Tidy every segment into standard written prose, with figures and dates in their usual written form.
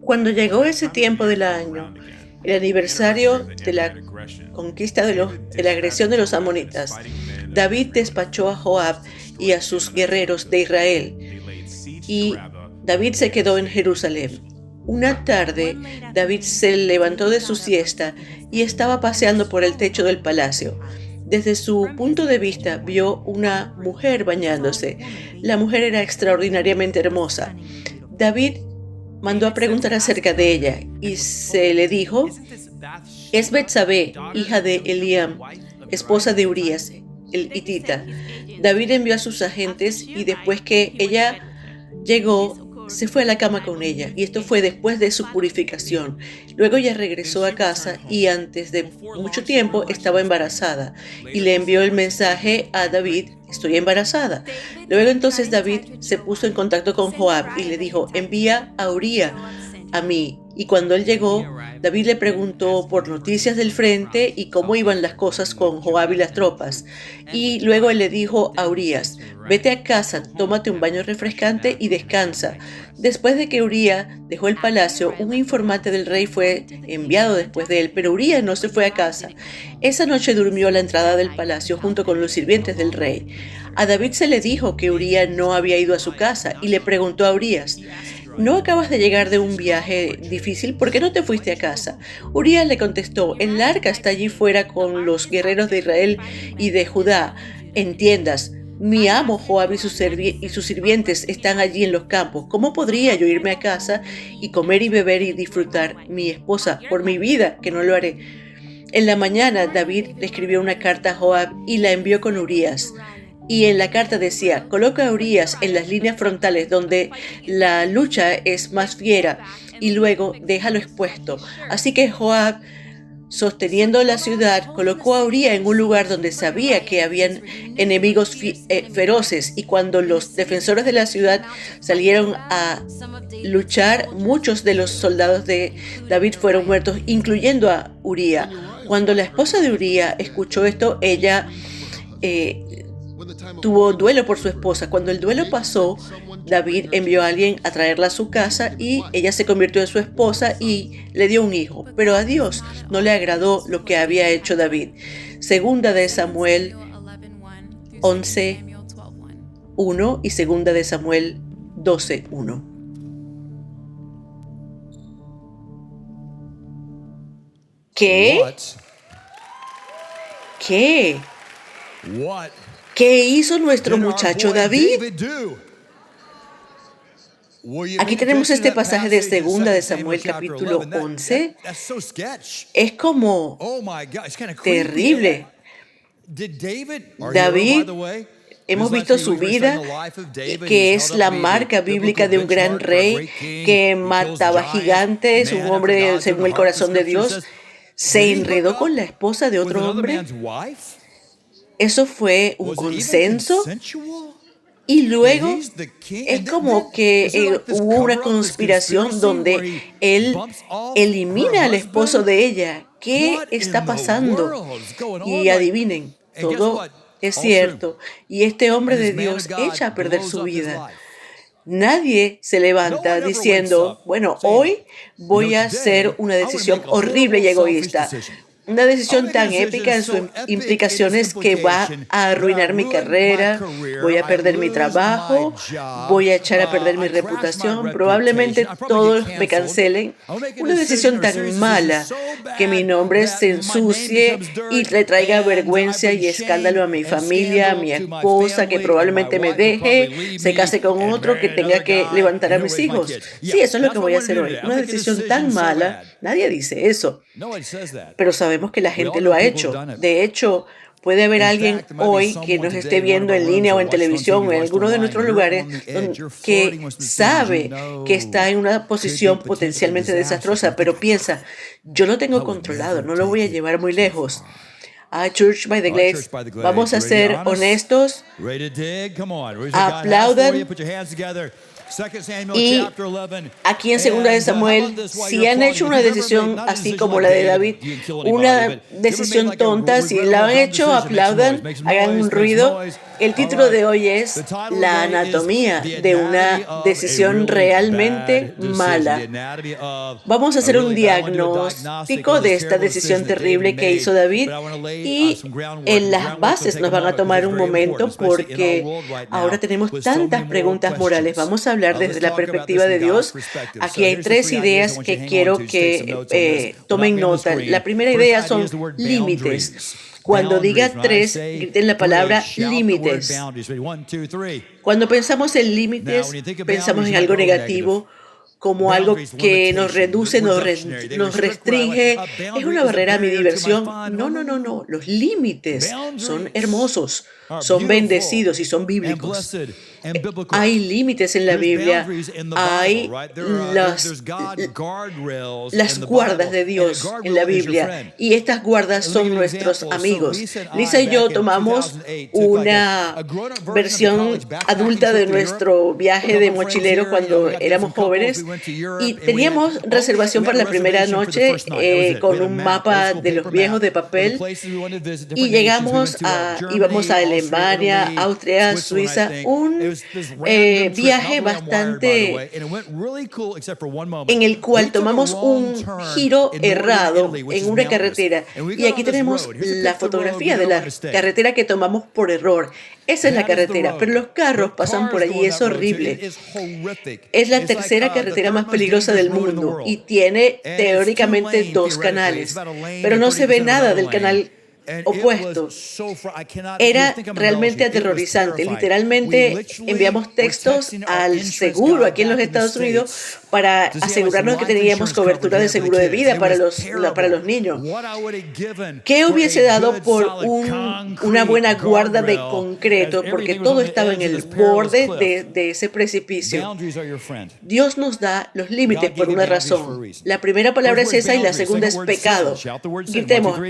Cuando llegó ese tiempo del año, el aniversario de la conquista de la agresión de los amonitas, David despachó a Joab y a sus guerreros de Israel, y David se quedó en Jerusalén. Una tarde, David se levantó de su siesta y estaba paseando por el techo del palacio. Desde su punto de vista, vio una mujer bañándose. La mujer era extraordinariamente hermosa. David mandó a preguntar acerca de ella y se le dijo: es Betsabé, hija de Eliam, esposa de Urías, el hitita. David envió a sus agentes y después que ella llegó, se fue a la cama con ella, y esto fue después de su purificación. Luego ella regresó a casa y antes de mucho tiempo estaba embarazada y le envió el mensaje a David: estoy embarazada. Luego entonces David se puso en contacto con Joab y le dijo: envía a Uría a mí. Y cuando él llegó, David le preguntó por noticias del frente y cómo iban las cosas con Joab y las tropas. Y luego él le dijo a Urías: vete a casa, tómate un baño refrescante y descansa. Después de que Uría dejó el palacio, un informante del rey fue enviado después de él, pero Uría no se fue a casa. Esa noche durmió a la entrada del palacio junto con los sirvientes del rey. A David se le dijo que Uría no había ido a su casa y le preguntó a Urías: ¿no acabas de llegar de un viaje difícil? ¿Por qué no te fuiste a casa? Urías le contestó: el arca está allí fuera con los guerreros de Israel y de Judá en tiendas. Mi amo Joab y sus sirvientes están allí en los campos. ¿Cómo podría yo irme a casa y comer y beber y disfrutar? Mi esposa, por mi vida, que no lo haré. En la mañana David le escribió una carta a Joab y la envió con Urías. Y en la carta decía: coloca a Urías en las líneas frontales donde la lucha es más fiera y luego déjalo expuesto. Así que Joab, sosteniendo la ciudad, colocó a Uría en un lugar donde sabía que habían enemigos feroces, y cuando los defensores de la ciudad salieron a luchar, muchos de los soldados de David fueron muertos, incluyendo a Uría. Cuando la esposa de Uría escuchó esto, ella tuvo duelo por su esposa. Cuando el duelo pasó, David envió a alguien a traerla a su casa y ella se convirtió en su esposa y le dio un hijo. Pero a Dios no le agradó lo que había hecho David. Segunda de Samuel 11:1 y segunda de Samuel 12:1. ¿Qué? ¿Qué? ¿Qué hizo nuestro muchacho David? Aquí tenemos este pasaje de segunda de Samuel capítulo 11. Es como terrible. David, hemos visto su vida, que es la marca bíblica de un gran rey que mataba gigantes, un hombre según el corazón de Dios. ¿Se enredó con la esposa de otro hombre? ¿Eso fue un consenso? Y luego es como que hubo una conspiración donde él elimina al esposo de ella. ¿Qué está pasando? Y adivinen, todo es cierto. Y este hombre de Dios echa a perder su vida. Nadie se levanta diciendo: bueno, hoy voy a hacer una decisión horrible y egoísta. Una decisión tan épica en sus implicaciones que va a arruinar mi carrera, voy a perder mi trabajo, voy a echar a perder mi reputación, probablemente todos me cancelen. Una decisión tan mala que mi nombre se ensucie y le traiga vergüenza y escándalo a mi familia, a mi esposa, que probablemente me deje, se case con otro, que tenga que levantar a mis hijos. Sí, eso es lo que voy a hacer hoy. Una decisión tan mala, nadie dice eso, pero sabemos que la gente lo ha hecho. De hecho, puede haber alguien hoy que nos esté viendo en línea o en televisión o en alguno de nuestros lugares que sabe que está en una posición potencialmente desastrosa, pero piensa: yo lo tengo controlado, no lo voy a llevar muy lejos. Church by the Glades, vamos a ser honestos. Aplaudan. Y aquí en 2 de Samuel, si han hecho una decisión así como la de David, una decisión tonta, si la han hecho, aplaudan, hagan un ruido. El título de hoy es La anatomía de una decisión realmente mala. Vamos a hacer un diagnóstico de esta decisión terrible que hizo David, y en las bases nos van a tomar un momento porque ahora tenemos tantas preguntas morales. Vamos a hablar desde la perspectiva de Dios. Aquí hay 3 ideas que quiero que tomen nota. La primera idea son límites. Cuando diga 3, griten la palabra límites. Cuando pensamos en límites, pensamos en algo negativo, como algo que nos reduce, nos restringe. Es una barrera a mi diversión. No, no, no, no. Los límites son hermosos, son bendecidos y son bíblicos. Hay límites en la Biblia, hay las guardas de Dios en la Biblia, y estas guardas son nuestros amigos. Lisa y yo tomamos una versión adulta de nuestro viaje de mochilero cuando éramos jóvenes, y teníamos reservación para la primera noche con un mapa de los viejos de papel, y íbamos a Alemania, Austria, Suiza, un viaje bastante en el cual tomamos un giro errado en una carretera, y aquí tenemos la fotografía de la carretera que tomamos por error. Esa es la carretera, pero los carros pasan por allí, es horrible. Es la tercera carretera más peligrosa del mundo y tiene teóricamente 2 canales, pero no se ve nada del canal opuesto. Era realmente aterrorizante. Literalmente enviamos textos al seguro aquí en los Estados Unidos para asegurarnos de que teníamos cobertura de seguro de vida para los niños. ¿Qué hubiese dado por una buena guarda de concreto? Porque todo estaba en el borde de ese precipicio. Dios nos da los límites por una razón. La primera palabra es esa y la segunda es pecado. Gritemos,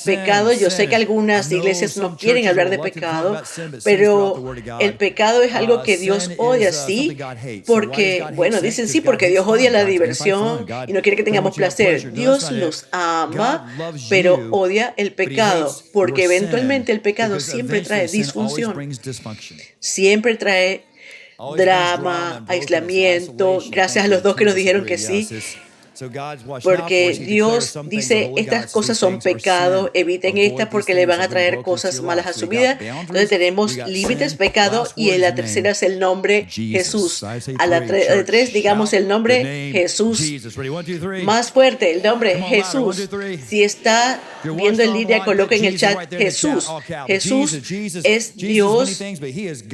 pecado. Yo sé que algunas iglesias no quieren hablar de pecado, pero el pecado es algo que Dios odia, sí, porque, bueno, dicen sí, porque Dios odia la diversión y no quiere que tengamos placer. Dios nos ama, pero odia el pecado, porque eventualmente el pecado siempre trae disfunción, siempre trae drama, aislamiento. Gracias a los 2 que nos dijeron que sí. Porque Dios dice, estas cosas son pecado, eviten estas porque le van a traer cosas malas a su vida. Entonces tenemos límites, pecado, y en la tercera es el nombre Jesús. A la 3 digamos el nombre Jesús. Más fuerte, el nombre Jesús. Si está viendo en línea, coloca en el chat Jesús. Jesús es Dios,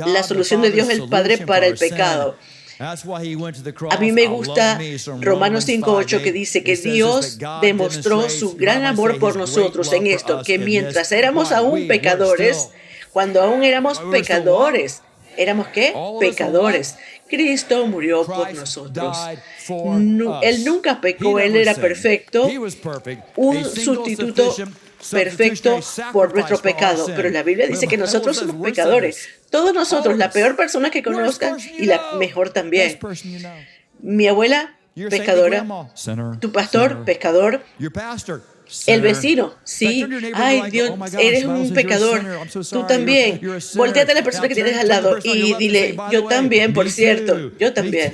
la solución de Dios el Padre para el pecado. A mí me gusta Romanos 5:8, que dice que Dios demostró su gran amor por nosotros en esto, que mientras éramos aún pecadores, cuando aún éramos pecadores, ¿éramos qué? Pecadores. Cristo murió por nosotros. Él nunca pecó, Él era perfecto, un sustituto perfecto por nuestro pecado, pero la Biblia dice que nosotros somos pecadores. Todos nosotros, la peor persona que conozcan y la mejor también. Mi abuela, pecadora. Tu pastor, pecador. El vecino, sí. Ay, Dios, eres un pecador. Tú también. Voltéate a la persona que tienes al lado y dile, yo también, por cierto, yo también.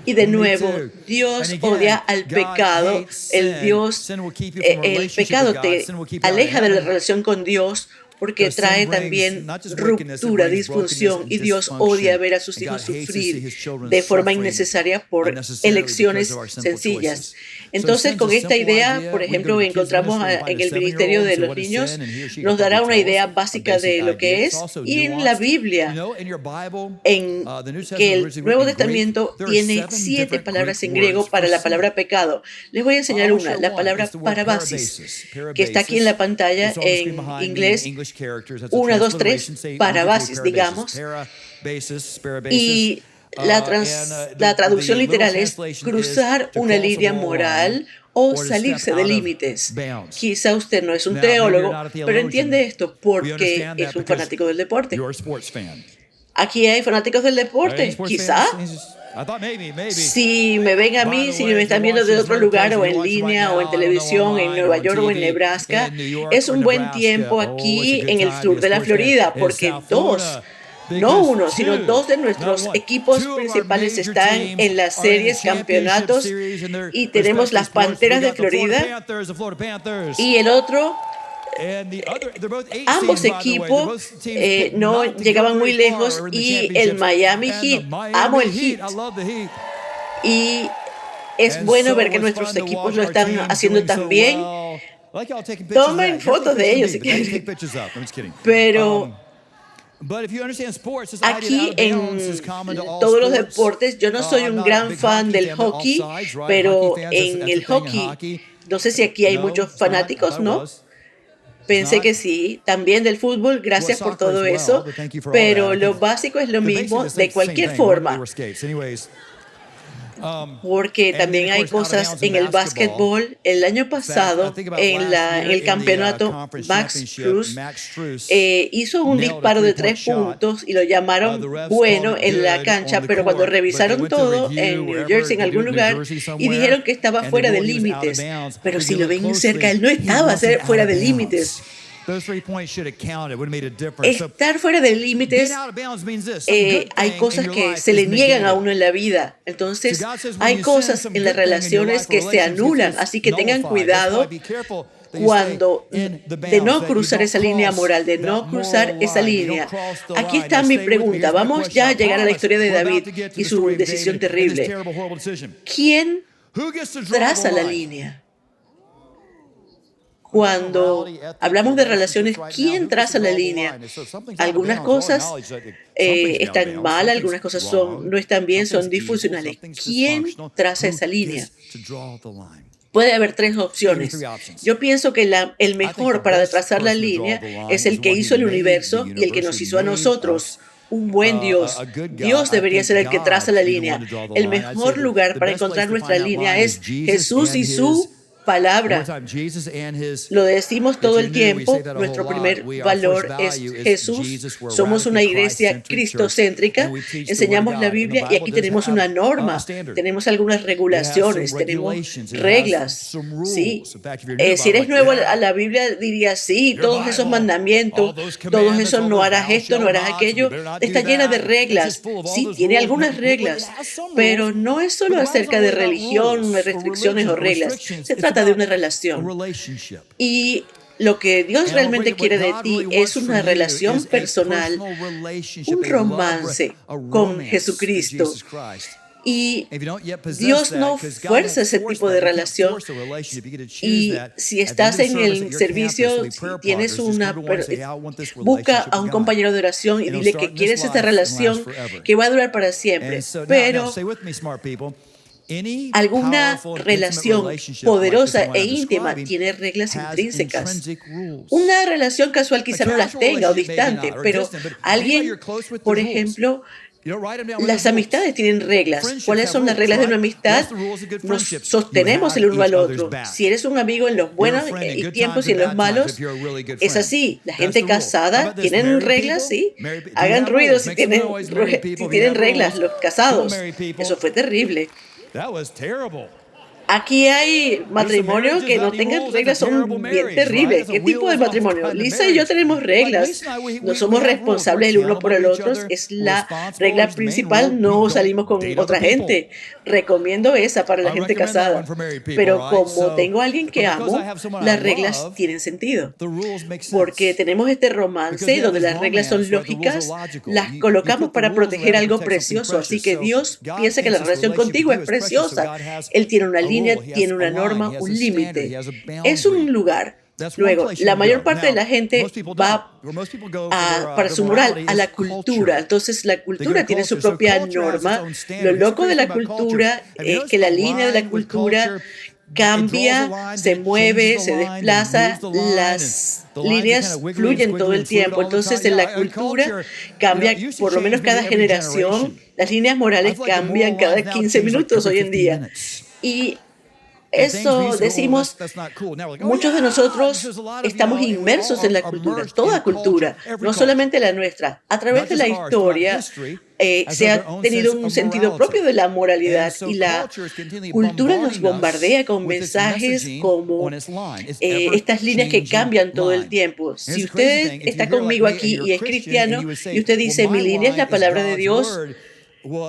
Y de nuevo, Dios odia al pecado. El pecado te aleja de la relación con Dios, porque trae también ruptura, disfunción, y Dios odia ver a sus hijos sufrir de forma innecesaria por elecciones sencillas. Entonces, con esta idea, por ejemplo, encontramos en el ministerio de los niños, nos dará una idea básica de lo que es, y en la Biblia, que el Nuevo Testamento tiene 7 palabras en griego para la palabra pecado. Les voy a enseñar una, la palabra parabasis, que está aquí en la pantalla en inglés. 1, 2, 3, parabasis, digamos. Y la traducción literal es cruzar una línea moral o salirse de límites. Quizá usted no es un teólogo, pero entiende esto porque es un fanático del deporte. Aquí hay fanáticos del deporte, quizá. Si me ven a mí, si me están viendo de otro lugar o en línea o en televisión, en Nueva York o en Nebraska, es un buen tiempo aquí en el sur de la Florida, porque no uno, sino dos de nuestros equipos principales están en las series campeonatos y tenemos las Panteras de Florida y el otro. Ambos equipos no llegaban muy lejos y el Miami Heat, amo el Heat. Y es bueno ver que nuestros equipos lo están haciendo tan bien. Tomen fotos de ellos si quieren. Pero aquí en todos los deportes, yo no soy un gran fan del hockey, pero en el hockey, no sé si aquí hay muchos fanáticos, ¿no? Pensé que sí, también del fútbol, gracias por todo eso, pero lo básico es lo mismo de cualquier forma. Porque también hay cosas en el básquetbol. El año pasado, en el campeonato, Max Strus hizo un disparo de 3 puntos y lo llamaron bueno en la cancha, pero cuando revisaron todo en New Jersey, en algún lugar, y dijeron que estaba fuera de límites. Pero si lo ven cerca, él no estaba fuera de límites. Estar fuera de límites, hay cosas que se le niegan a uno en la vida. Entonces, hay cosas en las relaciones que se anulan. Así que tengan cuidado de no cruzar esa línea moral, de no cruzar esa línea. Aquí está mi pregunta. Vamos ya a llegar a la historia de David y su decisión terrible. ¿Quién traza la línea? Cuando hablamos de relaciones, ¿quién traza la línea? Algunas cosas están mal, algunas cosas no están bien, son disfuncionales. ¿Quién traza esa línea? Puede haber 3 opciones. Yo pienso que el mejor para trazar la línea es el que hizo el universo y el que nos hizo a nosotros. Un buen Dios. Dios debería ser el que traza la línea. El mejor lugar para encontrar nuestra línea es Jesús y su palabra. Lo decimos todo el tiempo. Nuestro primer valor es Jesús. Somos una iglesia cristocéntrica. Enseñamos la Biblia y aquí tenemos una norma. Tenemos algunas regulaciones, tenemos reglas. Sí. Si eres nuevo a la Biblia, dirías sí, todos esos mandamientos, todos esos no harás esto, no harás aquello. Está llena de reglas. Sí, tiene algunas reglas, pero no es solo acerca de religión, restricciones o reglas. Se trata de una relación. Y lo que Dios realmente quiere de ti es una relación personal, un romance con Jesucristo. Y Dios no fuerza ese tipo de relación. Y si estás en el servicio, si tienes busca a un compañero de oración y dile que quieres esta relación que va a durar para siempre. Pero alguna relación poderosa e íntima tiene reglas intrínsecas. Una relación casual quizá no las tenga o distante, pero alguien, por ejemplo, las amistades tienen reglas. ¿Cuáles son las reglas de una amistad? Nos sostenemos el uno al otro. Si eres un amigo en los buenos tiempos y en los malos, es así. La gente casada tienen reglas, sí. Hagan ruido si tienen reglas, los casados. Eso fue terrible. Aquí hay matrimonios que no tengan reglas, son bien terribles. ¿Qué tipo de matrimonio? Lisa y yo tenemos reglas. No somos responsables el uno por el otro. Es la regla principal. No salimos con otra gente. Recomiendo esa para la gente casada. Pero como tengo a alguien que amo, las reglas tienen sentido. Porque tenemos este romance donde las reglas son lógicas. Las colocamos para proteger algo precioso. Así que Dios piensa que la relación contigo es preciosa. Él tiene una línea, tiene una norma, un límite. Es un lugar. Luego, la mayor parte de la gente va para su moral a la cultura. Entonces, la cultura tiene su propia norma. Lo loco de la cultura es que la línea de la cultura cambia, se mueve, se desplaza, las líneas fluyen todo el tiempo. Entonces, en la cultura cambia por lo menos cada generación. Las líneas morales cambian cada 15 minutos hoy en día. Y eso decimos, muchos de nosotros estamos inmersos en la cultura, toda cultura, no solamente la nuestra. A través de la historia, se ha tenido un sentido propio de la moralidad y la cultura nos bombardea con mensajes como estas líneas que cambian todo el tiempo. Si usted está conmigo aquí y es cristiano y usted dice, mi línea es la palabra de Dios,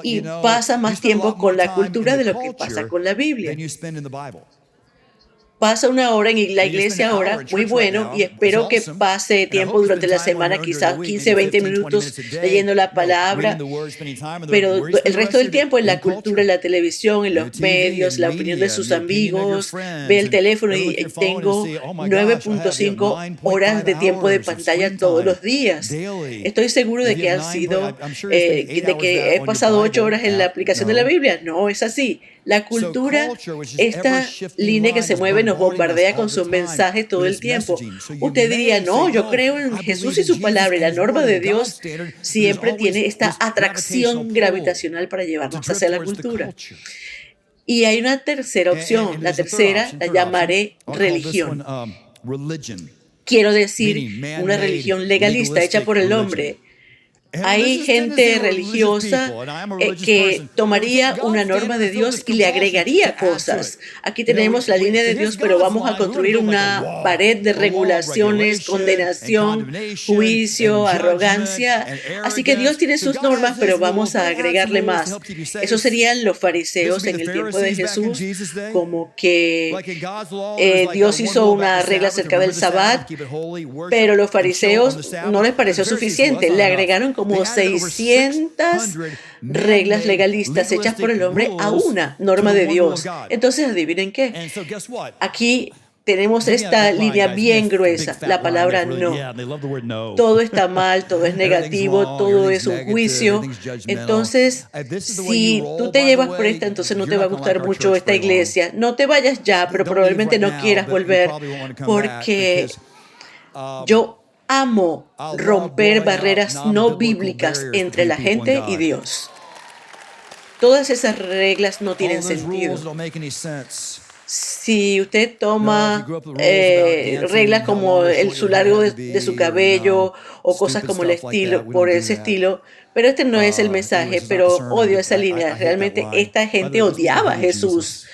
y pasa más tiempo con la cultura de lo que pasa con la Biblia. Pasa una hora en la iglesia ahora, muy bueno, y espero que pase tiempo durante la semana, quizás 15, 20 minutos leyendo la palabra, pero el resto del tiempo en la cultura, en la televisión, en los medios, la opinión de sus amigos, ve el teléfono y tengo 9.5 horas de tiempo de pantalla todos los días. Estoy seguro de que han sido, de que he pasado 8 horas en la aplicación de la Biblia. No, es así. La cultura, esta línea que se mueve, nos bombardea con sus mensajes todo el tiempo. Usted diría, no, yo creo en Jesús y su palabra, y la norma de Dios siempre tiene esta atracción gravitacional para llevarnos hacia la cultura. Y hay una tercera opción. La tercera la llamaré religión. Quiero decir, una religión legalista hecha por el hombre. Hay gente religiosa que tomaría una norma de Dios y le agregaría cosas. Aquí tenemos la línea de Dios, pero vamos a construir una pared de regulaciones, condenación, juicio, arrogancia. Así que Dios tiene sus normas, pero vamos a agregarle más. Esos serían los fariseos en el tiempo de Jesús, como que Dios hizo una regla acerca del Sabbat, pero los fariseos no les pareció suficiente. Le agregaron como 600 reglas legalistas hechas por el hombre a una norma de Dios. Entonces, adivinen qué. Aquí tenemos esta línea bien gruesa, la palabra no. Todo está mal, todo es negativo, todo es un juicio. Entonces, si tú te llevas por esta, entonces no te va a gustar mucho esta iglesia. No te vayas ya, pero probablemente no quieras volver, porque yo amo romper barreras no bíblicas entre la gente y Dios. Todas esas reglas no tienen sentido. Si usted toma reglas como su largo de su cabello o cosas como el estilo, por ese estilo, pero este no es el mensaje, pero odio esa línea. Realmente esta gente odiaba a Jesús.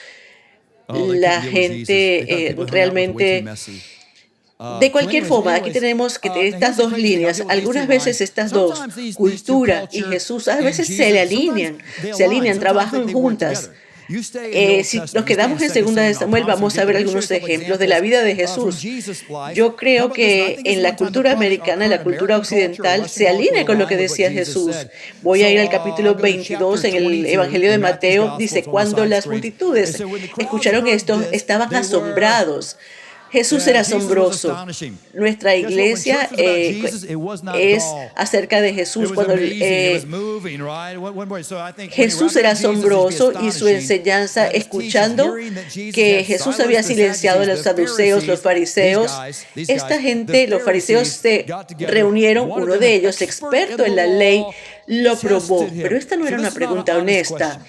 La gente realmente... De cualquier forma, aquí tenemos que estas dos líneas, algunas veces estas dos, cultura y Jesús, a veces se alinean, trabajan juntas. Si nos quedamos en 2 de Samuel, vamos a ver algunos ejemplos de la vida de Jesús. Yo creo que en la cultura americana, en la cultura occidental, se alinea con lo que decía Jesús. Voy a ir al capítulo 22 en el Evangelio de Mateo. Dice, cuando las multitudes escucharon esto, estaban asombrados. Jesús era asombroso. Nuestra iglesia es acerca de Jesús. Cuando Jesús era asombroso y su enseñanza, escuchando que Jesús había silenciado a los saduceos, los fariseos. Esta gente, los fariseos, se reunieron. Uno de ellos, experto en la ley, lo probó. Pero esta no era una pregunta honesta.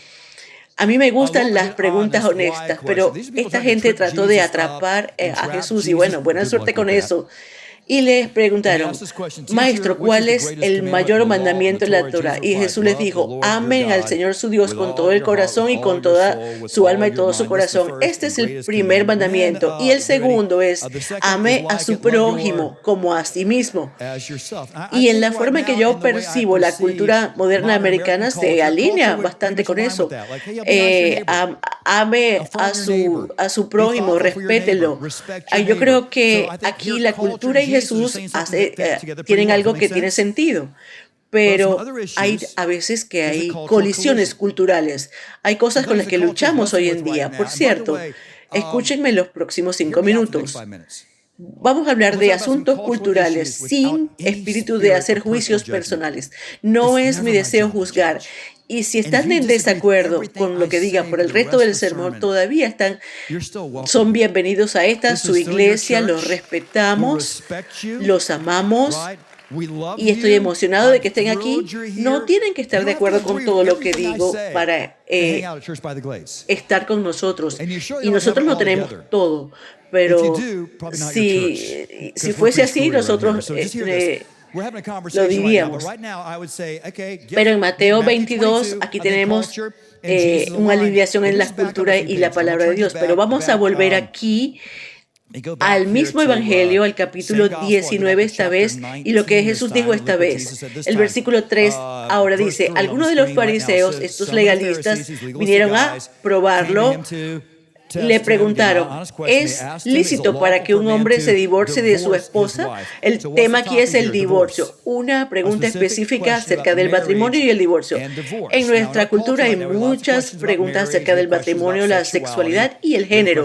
A mí me gustan las preguntas honestas, pero esta gente trató de atrapar a Jesús y bueno, buena suerte con eso. Y les preguntaron, Maestro, ¿cuál es el mayor mandamiento en la Torá? Y Jesús les dijo, amen al Señor su Dios con todo el corazón y con toda su alma y todo su corazón. Este es el primer mandamiento. Y el segundo es, ame a su prójimo como a sí mismo. Y en la forma en que yo percibo la cultura moderna americana se alinea bastante con eso. Ame a su prójimo, respételo. Yo creo que aquí la cultura y Jesús tienen algo que tiene sentido, pero hay a veces que hay colisiones culturales. Hay cosas con las que luchamos hoy en día. Por cierto, escúchenme los próximos 5 minutos. Vamos a hablar de asuntos culturales sin espíritu de hacer juicios personales. No es mi deseo juzgar. Y si están en desacuerdo con lo que digan por el resto del sermón, todavía son bienvenidos a su iglesia, los respetamos, los amamos. Y estoy emocionado de que estén aquí. No tienen que estar de acuerdo con todo lo que digo para estar con nosotros. Y nosotros no tenemos todo. Pero si fuese así, nosotros lo diríamos. Pero en Mateo 22, aquí tenemos una alineación en la cultura y la palabra de Dios. Pero vamos a volver aquí al mismo Evangelio, al capítulo 19 esta vez, y lo que Jesús dijo esta vez. El versículo 3 ahora dice, algunos de los fariseos, estos legalistas, vinieron a probarlo. Le preguntaron, ¿es lícito para que un hombre se divorcie de su esposa? El tema aquí es el divorcio, una pregunta específica acerca del matrimonio y el divorcio. En nuestra cultura hay muchas preguntas acerca del matrimonio, la sexualidad y el género.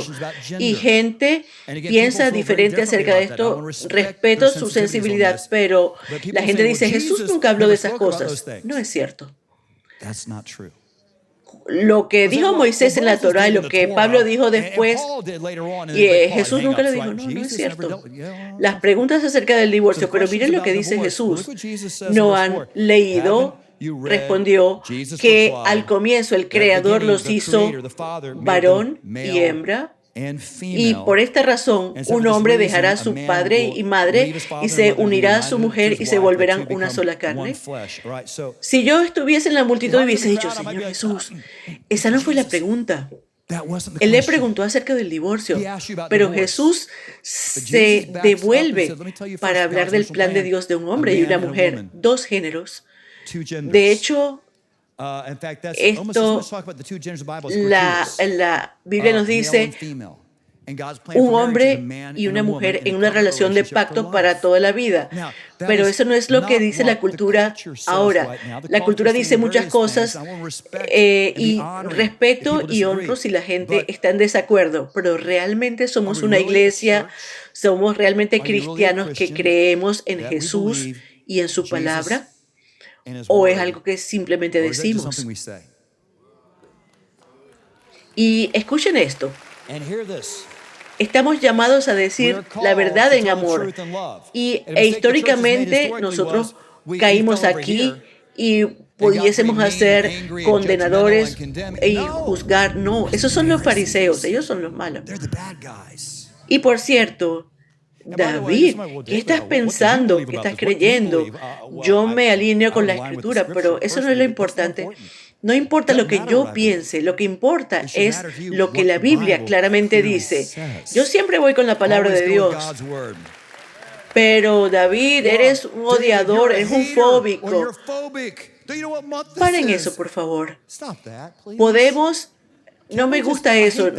Y gente piensa diferente acerca de esto. Respeto su sensibilidad, pero la gente dice, Jesús nunca habló de esas cosas. No es cierto. Lo que dijo Moisés en la Torá y lo que Pablo dijo después, y Jesús nunca lo dijo, no es cierto. Las preguntas acerca del divorcio, pero miren lo que dice Jesús. No han leído, respondió, que al comienzo el Creador los hizo varón y hembra. Y por esta razón, un hombre dejará a su padre y madre y se unirá a su mujer y se volverán una sola carne. Si yo estuviese en la multitud y hubiese dicho, Señor Jesús, esa no fue la pregunta. Él le preguntó acerca del divorcio, pero Jesús se devuelve para hablar del plan de Dios de un hombre y una mujer, dos géneros. De hecho, la Biblia nos dice un hombre y una mujer en una relación de pacto para toda la vida. Pero eso no es lo que dice la cultura ahora. La cultura dice muchas cosas y respeto y honro si la gente está en desacuerdo, pero realmente somos una iglesia, somos realmente cristianos que creemos en Jesús y en su palabra. ¿O es algo que simplemente decimos? Y escuchen esto. Estamos llamados a decir la verdad en amor. Y históricamente nosotros caímos aquí y pudiésemos ser condenadores y juzgar. No, esos son los fariseos, ellos son los malos. Y por cierto, David, ¿qué estás pensando? ¿Qué estás creyendo? Yo me alineo con la Escritura, pero eso no es lo importante. No importa lo que yo piense, lo que importa es lo que la Biblia claramente dice. Yo siempre voy con la palabra de Dios. Pero David, eres un odiador, eres un fóbico. Paren eso, por favor. Podemos... No me gusta eso.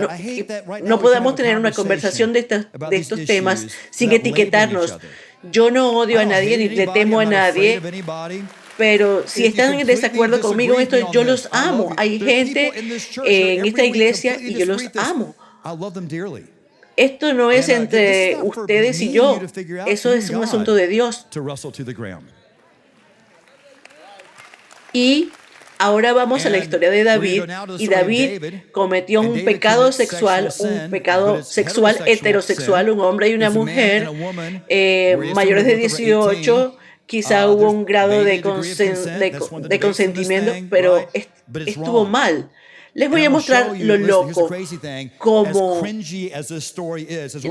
No podemos tener una conversación de estos temas sin etiquetarnos. Yo no odio a nadie ni le temo a nadie, pero si están en desacuerdo conmigo en esto, yo los amo. Hay gente en esta iglesia y yo los amo. Esto no es entre ustedes y yo. Eso es un asunto de Dios. Y ahora vamos a la historia de David, y David cometió un pecado sexual heterosexual, un hombre y una mujer, mayores de 18, quizá hubo un grado de consentimiento, pero estuvo mal. Les voy a mostrar lo loco, como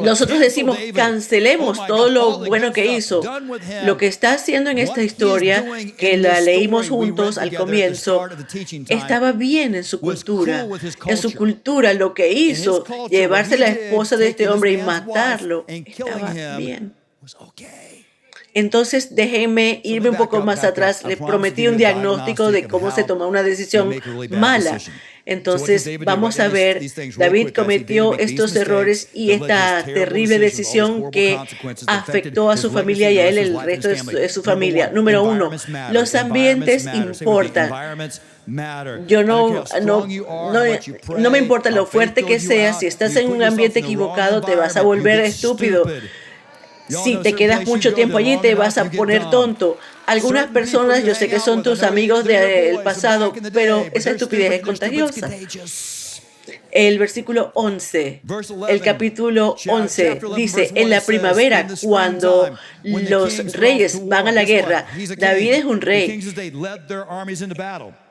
nosotros decimos, cancelemos todo lo bueno que hizo. Lo que está haciendo en esta historia, que la leímos juntos al comienzo, estaba bien en su cultura. En su cultura lo que hizo, llevarse la esposa de este hombre y matarlo, estaba bien. Entonces, déjenme irme un poco más atrás. Les prometí un diagnóstico de cómo se toma una decisión mala. Entonces, vamos a ver, David cometió estos errores y esta terrible decisión que afectó a su familia y a él, el resto de su familia. Número 1, los ambientes importan. Yo no me importa lo fuerte que seas, si estás en un ambiente equivocado, te vas a volver estúpido. Si te quedas mucho tiempo allí, te vas a poner tonto. Algunas personas, yo sé que son tus amigos del pasado, pero esa estupidez es contagiosa. El versículo 11, el capítulo 11, dice, en la primavera, cuando los reyes van a la guerra, David es un rey.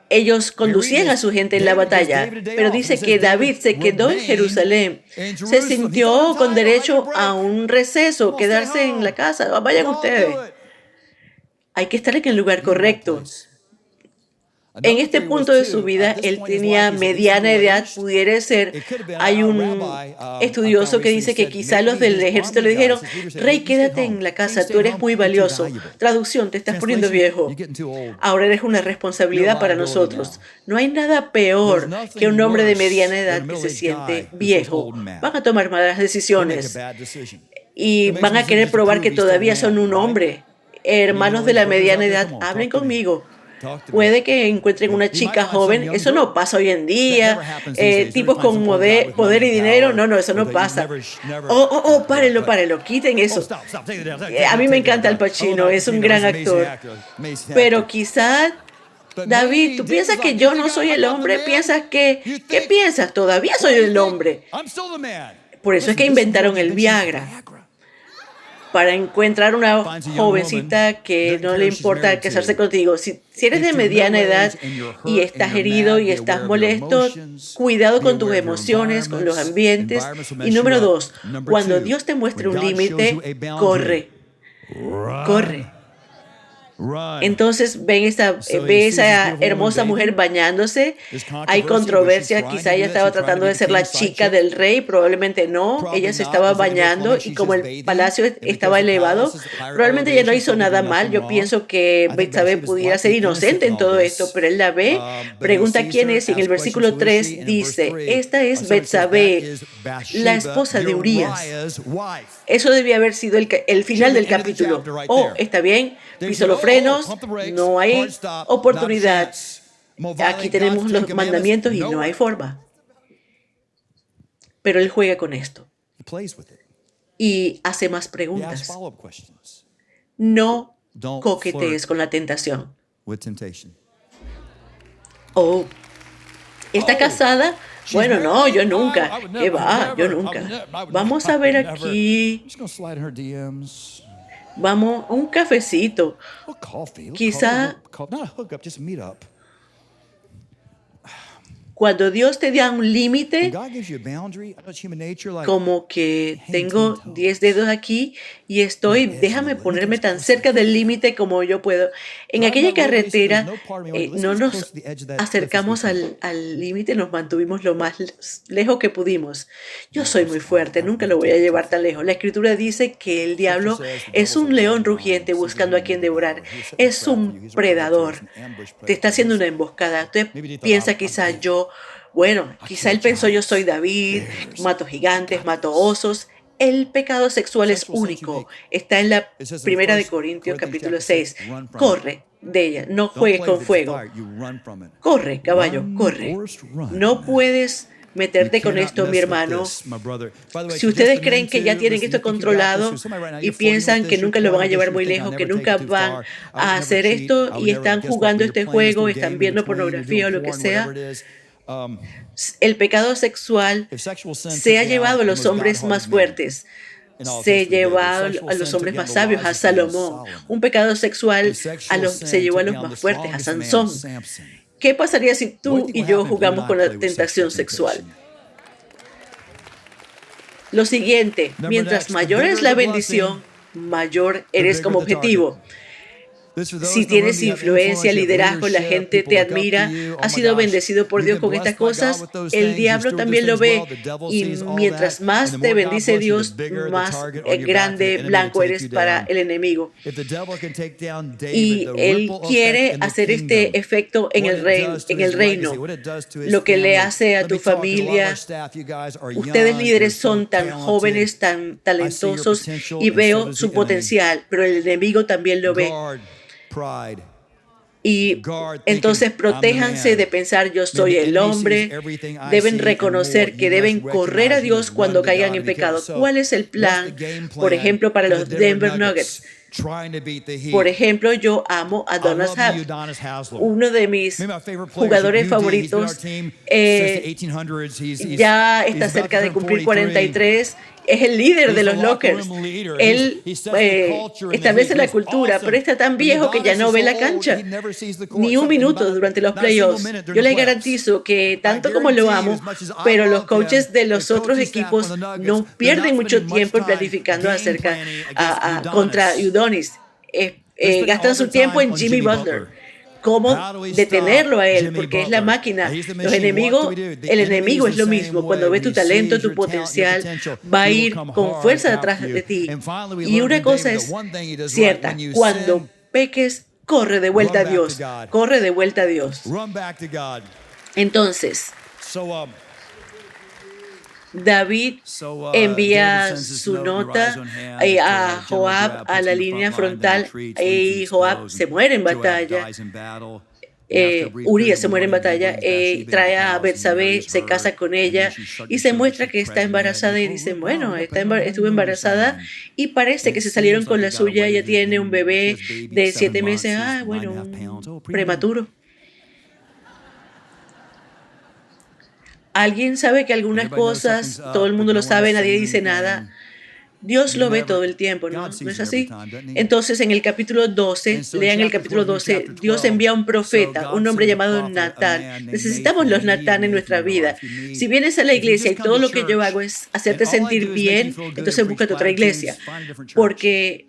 Ellos conducían a su gente en la batalla, pero dice que David se quedó en Jerusalén. Se sintió con derecho a un receso, quedarse en la casa. Vayan ustedes. Hay que estar en el lugar correcto. En este punto de su vida, él tenía mediana edad, pudiera ser. Hay un estudioso que dice que quizá los del ejército le dijeron, Rey, quédate en la casa, tú eres muy valioso. Traducción, te estás poniendo viejo. Ahora eres una responsabilidad para nosotros. No hay nada peor que un hombre de mediana edad que se siente viejo. Van a tomar malas decisiones y van a querer probar que todavía son un hombre. Hermanos de la mediana edad, hablen conmigo. Puede que encuentren una chica joven, eso no pasa hoy en día. Tipos con poder y dinero, no, eso no pasa. Párenlo, quiten eso. A mí me encanta Al Pacino, es un gran actor. Pero quizá, David, tú piensas que yo no soy el hombre, ¿qué piensas? Todavía soy el hombre. Por eso es que inventaron el Viagra. Para encontrar una jovencita que no le importa casarse contigo. Si eres de mediana edad y estás herido y estás molesto, cuidado con tus emociones, con los ambientes. Y número 2, cuando Dios te muestre un límite, corre. Entonces ve esa hermosa mujer bañándose. Hay controversia, quizá ella estaba tratando de ser la chica del rey, probablemente no. Ella se estaba bañando y como el palacio estaba elevado, probablemente ella no hizo nada mal. Yo pienso que Betsabé pudiera ser inocente en todo esto, pero él la ve, pregunta quién es y en el versículo 3 dice, esta es Betsabé, la esposa de Urías. Eso debía haber sido el final del capítulo. Está bien, piso los frenos, no hay oportunidad. Aquí tenemos los mandamientos y no hay forma. Pero él juega con esto y hace más preguntas. No coquetees con la tentación. ¿Está casada? Bueno, no, yo nunca. ¿Qué va? Yo nunca. Vamos a ver aquí. Vamos, un cafecito. Quizá cuando Dios te da un límite, como que tengo 10 dedos aquí y déjame ponerme tan cerca del límite como yo puedo. En aquella carretera no nos acercamos al límite, nos mantuvimos lo más lejos que pudimos. Yo soy muy fuerte, nunca lo voy a llevar tan lejos. La Escritura dice que el diablo es un león rugiente buscando a quien devorar. Es un predador. Te está haciendo una emboscada. Usted piensa quizá quizá él pensó yo soy David, mato gigantes, mato osos. El pecado sexual es único. Está en la 1 Corintios capítulo 6. Corre de ella, no juegues con fuego. Corre, caballo, corre. No puedes meterte con esto, mi hermano. Si ustedes creen que ya tienen esto controlado y piensan que nunca lo van a llevar muy lejos, que nunca van a hacer esto y están jugando este juego, están viendo pornografía o lo que sea, el pecado sexual se ha llevado a los hombres más fuertes, se ha llevado a los hombres más sabios, a Salomón. Un pecado sexual se llevó a los más fuertes, a Sansón. ¿Qué pasaría si tú y yo jugamos con la tentación sexual? Lo siguiente, mientras mayor es la bendición, mayor eres como objetivo. Si tienes influencia, liderazgo, la gente te admira, has sido bendecido por Dios con estas cosas, el diablo también lo ve. Y mientras más te bendice Dios, más grande, blanco eres para el enemigo. Y él quiere hacer este efecto en el reino. Lo que le hace a tu familia. Ustedes líderes son tan jóvenes, tan talentosos y veo su potencial, pero el enemigo también lo ve. Y entonces protéjanse de pensar yo soy el hombre. Deben reconocer que deben correr a Dios cuando caigan en pecado. ¿Cuál es el plan? Por ejemplo, para los Denver Nuggets. Por ejemplo, yo amo a Donis Haslem, uno de mis jugadores favoritos. Ya está cerca de cumplir 43. Es el líder de los Lockers. Él establece la cultura, pero está tan viejo que ya no ve la cancha ni un minuto durante los playoffs. Yo les garantizo que tanto como lo amo, pero los coaches de los otros equipos no pierden mucho tiempo planificando contra Udonis. gastan su tiempo en Jimmy Butler. ¿Cómo detenerlo a él? Porque es la máquina. El enemigo es lo mismo. Cuando ve tu talento, tu potencial, va a ir con fuerza detrás de ti. Y una cosa es cierta: cuando peques, corre de vuelta a Dios. Corre de vuelta a Dios. Entonces, David envía su nota a Joab a la línea frontal y Joab se muere en batalla. Urías se muere en batalla, trae a Betsabé, se casa con ella y se muestra que está embarazada y dicen, bueno, estuvo embarazada y parece que se salieron con la suya, ella tiene un bebé de 7 meses, bueno, un prematuro. Alguien sabe que algunas cosas, todo el mundo lo sabe, nadie dice nada. Dios lo ve todo el tiempo, ¿no? ¿No es así? Entonces, en el capítulo 12, lean el capítulo 12, Dios envía a un profeta, un hombre llamado Natán. Necesitamos los Natán en nuestra vida. Si vienes a la iglesia y todo lo que yo hago es hacerte sentir bien, entonces búscate otra iglesia. Porque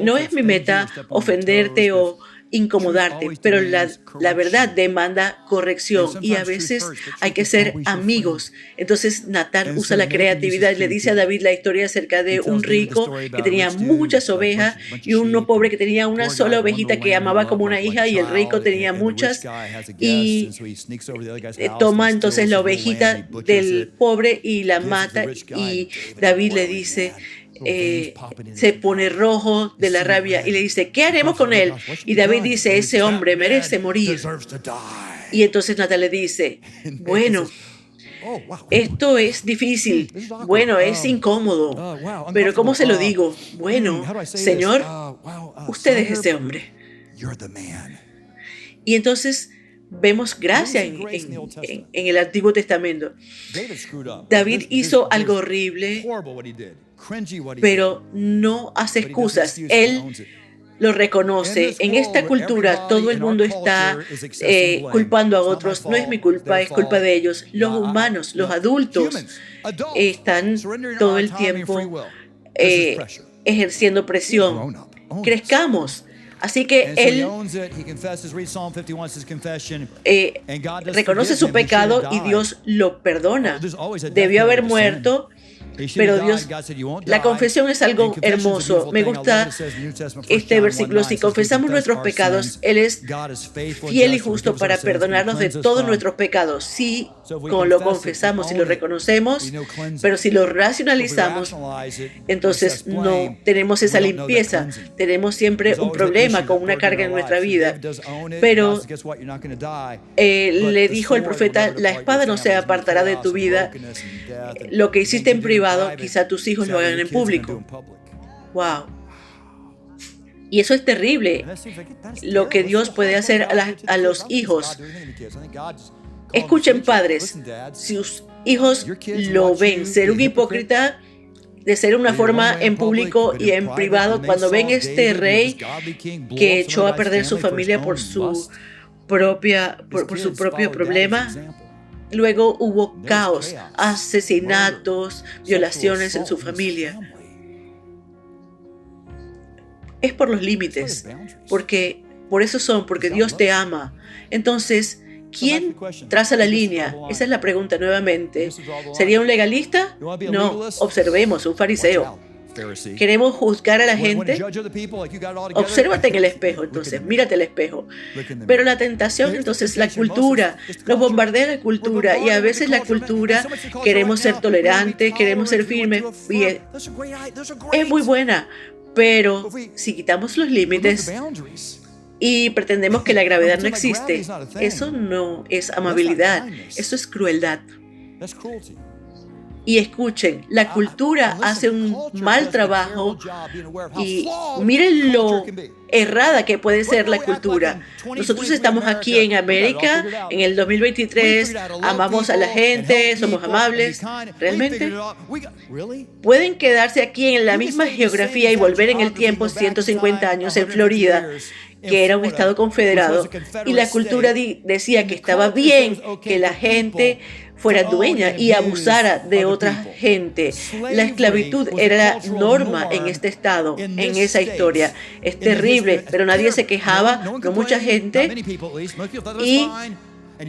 no es mi meta ofenderte o incomodarte, pero la verdad demanda corrección y a veces hay que ser amigos. Entonces Natán usa la creatividad y le dice a David la historia acerca de un rico que tenía muchas ovejas y uno pobre que tenía una sola ovejita que amaba como una hija, y el rico tenía muchas, y toma entonces la ovejita del pobre y la mata, y David le dice, se pone rojo de la rabia y le dice, ¿qué haremos con él? Y David dice, ese hombre merece morir. Y entonces Natán le dice, bueno, esto es difícil, bueno, es incómodo, pero ¿cómo se lo digo? Bueno, Señor, usted es ese hombre. Y entonces vemos gracia en el Antiguo Testamento. David hizo algo horrible, pero no hace excusas. Él lo reconoce. En esta cultura todo el mundo está culpando a otros. No es mi culpa, es culpa de ellos. Los humanos, los adultos, están todo el tiempo ejerciendo presión. Crezcamos. Así que él reconoce su pecado y Dios lo perdona. Debió haber muerto, pero Dios, la confesión es algo hermoso. Me gusta este versículo. Si confesamos nuestros pecados, Él es fiel y justo para perdonarnos de todos nuestros pecados. Sí, como lo confesamos y lo reconocemos, pero si lo racionalizamos, entonces no tenemos esa limpieza. Tenemos siempre un problema con una carga en nuestra vida. Pero le dijo el profeta, la espada no se apartará de tu vida. Lo que hiciste en privado, quizá tus hijos lo hagan en público. Wow. Y eso es terrible, lo que Dios puede hacer a los hijos. Escuchen, padres, si sus hijos lo ven ser un hipócrita, de ser una forma en público y en privado, cuando ven este rey que echó a perder su familia por su propio problema. Luego hubo caos, asesinatos, violaciones en su familia. Es por los límites, porque Dios te ama. Entonces, ¿quién traza la línea? Esa es la pregunta nuevamente. ¿Sería un legalista? No, observemos, un fariseo. ¿Queremos juzgar a la gente? Obsérvate en el espejo, entonces, mírate al espejo. Pero la tentación, entonces, la cultura, nos bombardea la cultura, y a veces la cultura, queremos ser tolerantes, queremos ser firmes, y es muy buena, pero si quitamos los límites y pretendemos que la gravedad no existe, eso no es amabilidad, eso es crueldad. Y escuchen, la cultura hace un mal trabajo, y miren lo errada que puede ser la cultura. Nosotros estamos aquí en América, en el 2023, amamos a la gente, somos amables. ¿Realmente? Pueden quedarse aquí en la misma geografía y volver en el tiempo 150 años en Florida, que era un estado confederado, y la cultura decía que estaba bien que la gente fuera dueña y abusara de otra gente. La esclavitud era la norma en este estado, en esa historia. Es terrible, pero nadie se quejaba, no mucha gente, y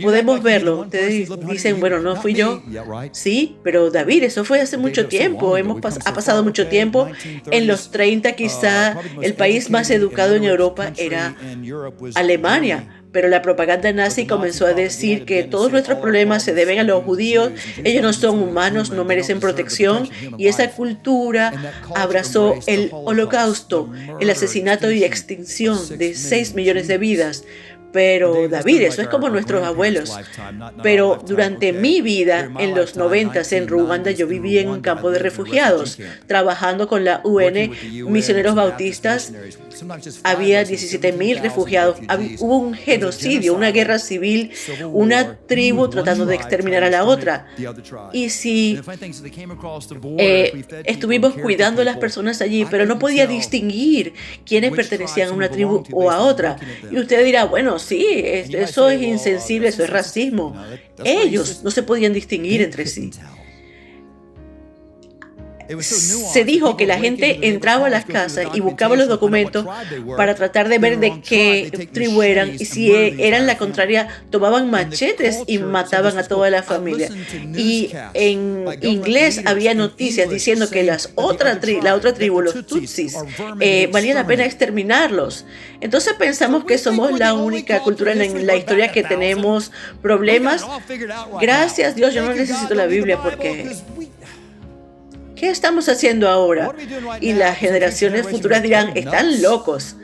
podemos verlo. Ustedes dicen, bueno, no fui yo. Sí, pero David, eso fue hace mucho tiempo. Ha pasado mucho tiempo. En los 30 quizá el país más educado en Europa era Alemania. Pero la propaganda nazi comenzó a decir que todos nuestros problemas se deben a los judíos, ellos no son humanos, no merecen protección, y esa cultura abrazó el holocausto, el asesinato y extinción de 6 millones de vidas. Pero David, eso es como nuestros abuelos. Pero durante mi vida, en los 90 en Ruanda, yo viví en un campo de refugiados, trabajando con la UN, misioneros bautistas. Había 17,000 refugiados. Hubo un genocidio, una guerra civil, una tribu tratando de exterminar a la otra. Y si estuvimos cuidando a las personas allí, pero no podía distinguir quiénes pertenecían a una tribu o a otra. Y usted dirá, bueno, sí, eso es insensible, eso es racismo. Ellos no se podían distinguir entre sí. Se dijo que la gente entraba a las casas y buscaba los documentos para tratar de ver de qué tribu eran, y si eran la contraria, tomaban machetes y mataban a toda la familia. Y en inglés había noticias diciendo que la otra tribu, los Tutsis, valía la pena exterminarlos. Entonces pensamos que somos la única cultura en la historia que tenemos problemas. Gracias Dios, yo no necesito la Biblia porque... ¿qué estamos haciendo ahora? Y las generaciones futuras dirán, están locos.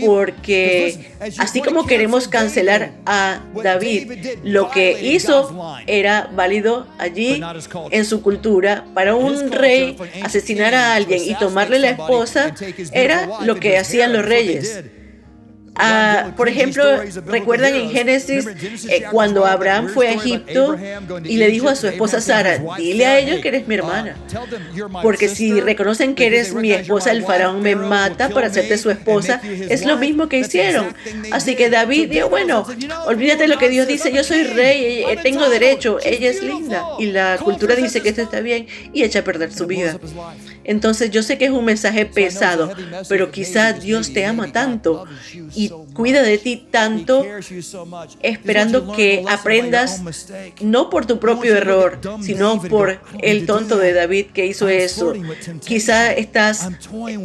Porque así como queremos cancelar a David, lo que hizo era válido allí en su cultura. Para un rey asesinar a alguien y tomarle la esposa era lo que hacían los reyes. Por ejemplo, recuerdan en Génesis cuando Abraham fue a Egipto y le dijo a su esposa Sara, dile a ellos que eres mi hermana, porque si reconocen que eres mi esposa, el faraón me mata para hacerte su esposa. Es lo mismo que hicieron. Así que David dijo, bueno, olvídate de lo que Dios dice, yo soy rey, tengo derecho, ella es linda, y la cultura dice que esto está bien, y echa a perder su vida. Entonces yo sé que es un mensaje pesado, pero quizá Dios te ama tanto y cuida de ti tanto, esperando que aprendas no por tu propio error, sino por el tonto de David que hizo eso. Quizá estás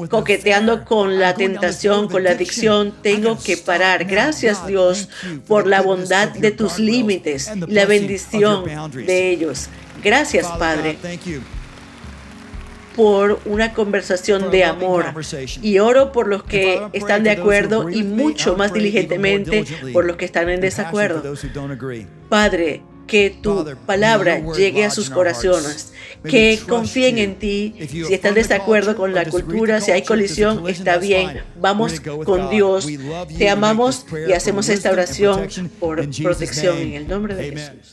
coqueteando con la tentación, con la adicción. Tengo que parar. Gracias Dios por la bondad de tus límites, la bendición de ellos. Gracias Padre por una conversación de amor, y oro por los que están de acuerdo y mucho más diligentemente por los que están en desacuerdo. Padre, que tu palabra llegue a sus corazones, que confíen en ti. Si están en desacuerdo con la cultura, si hay colisión, está bien, vamos con Dios, te amamos y hacemos esta oración por protección en el nombre de Jesús.